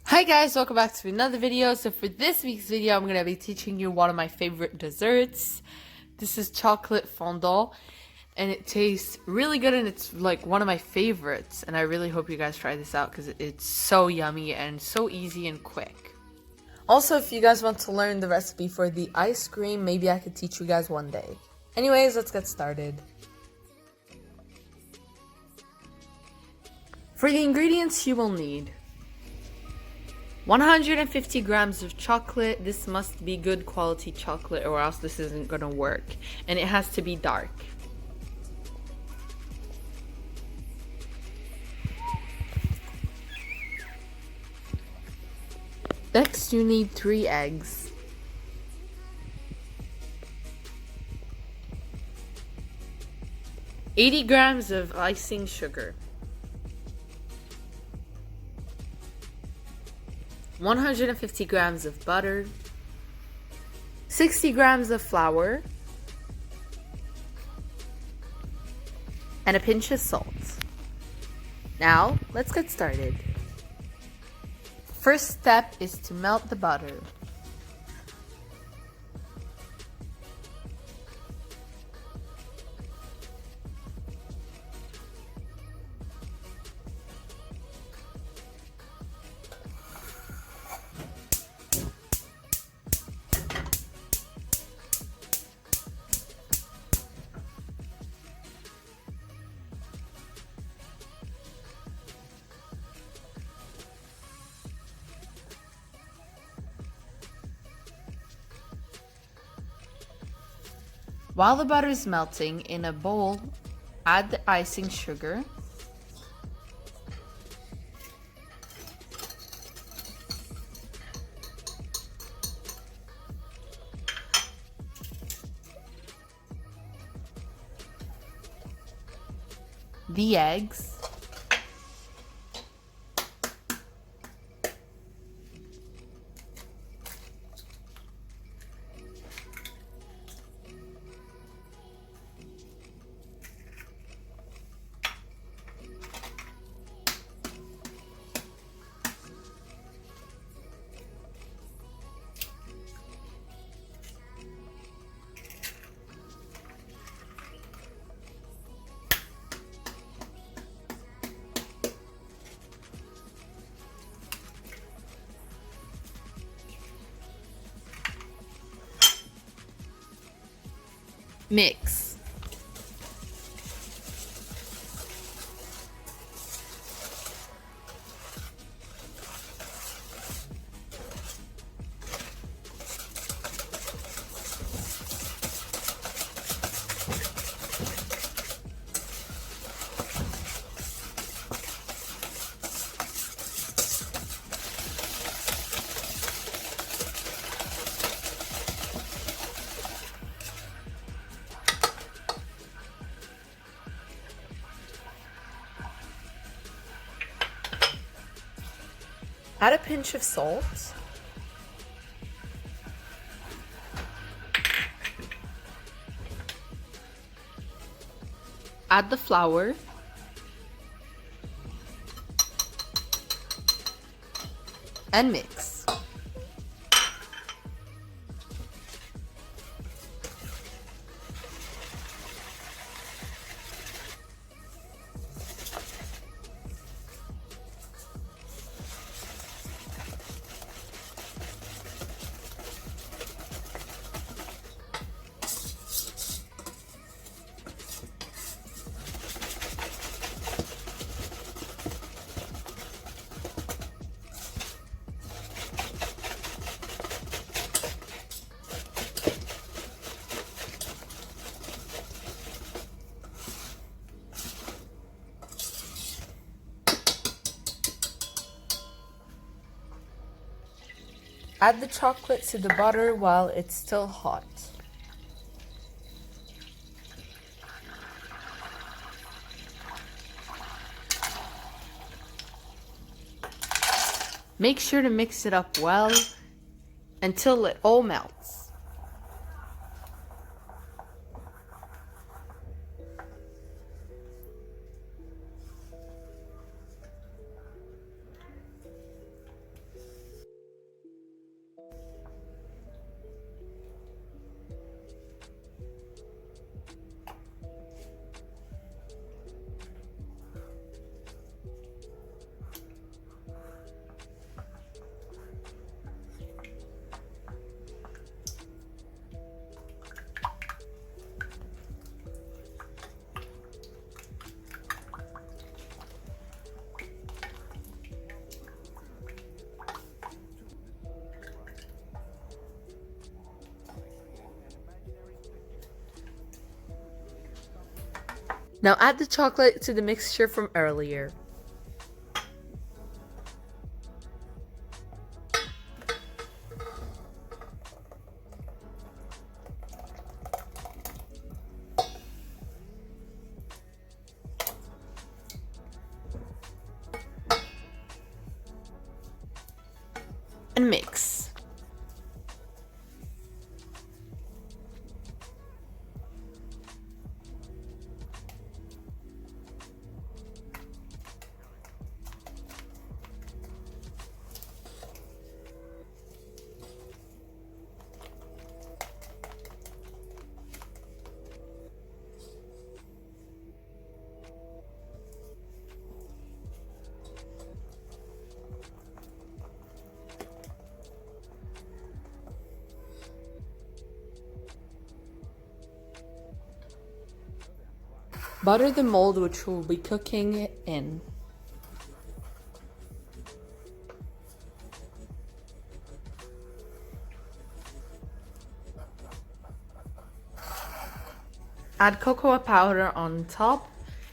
Hi guys, welcome back to another video. So for this week's video, I'm going to be teaching you one of my favorite desserts. This is chocolate fondant and it tastes really good and it's like one of my favorites. And I really hope you guys try this out because it's so yummy and so easy and quick. Also, if you guys want to learn the recipe for the ice cream, maybe I could teach you guys one day. Anyways, let's get started. For the ingredients you will need 150 grams of chocolate. This must be good quality chocolate or else this isn't gonna work. And it has to be dark. Next, you need 3 eggs. $80 grams of icing sugar. 150 grams of butter, 60 grams of flour, and a pinch of salt. Now, let's get started. First step is to melt the butter. While the butter is melting, in a bowl, add the icing sugar, the eggs, mix. Add a pinch of salt. Add the flour. And mix. Add the chocolate to the butter while it's still hot. Make sure to mix it up well until it all melts. Now add the chocolate to the mixture from earlier. And mix. Butter the mold which we'll be cooking it in. Add cocoa powder on top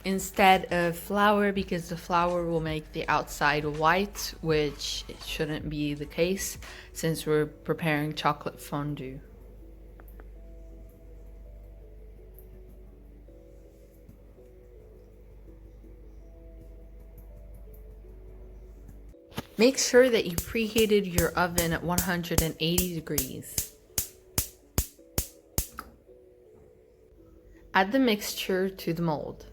instead of flour because the flour will make the outside white, which it shouldn't be the case since we're preparing chocolate fondue. Make sure that you preheated your oven at 180 degrees. Add the mixture to the mold.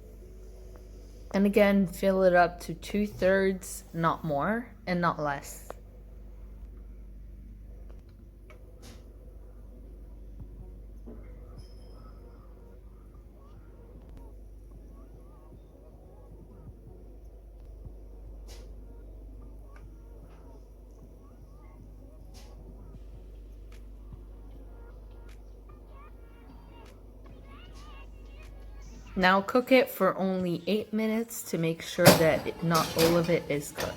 And again, fill it up to 2/3, not more and not less. Now cook it for only 8 minutes to make sure that not all of it is cooked.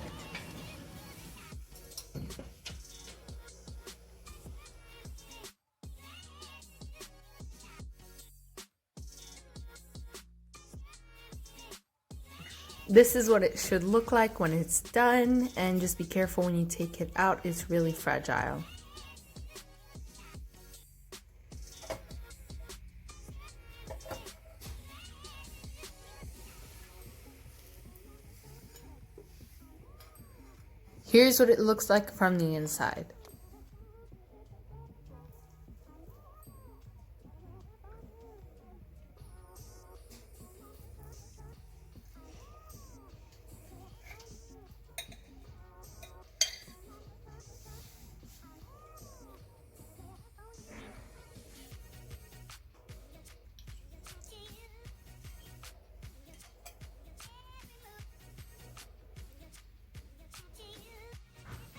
This is what it should look like when it's done, and just be careful when you take it out, it's really fragile. Here's what it looks like from the inside.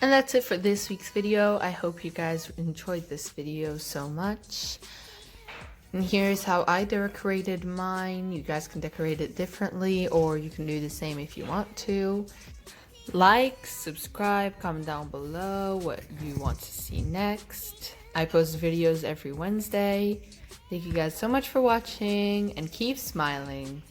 And that's it for this week's video. I hope you guys enjoyed this video so much. And here's how I decorated mine. You guys can decorate it differently, or you can do the same if you want to. Like, subscribe, comment down below what you want to see next. I post videos every Wednesday. Thank you guys so much for watching, and keep smiling.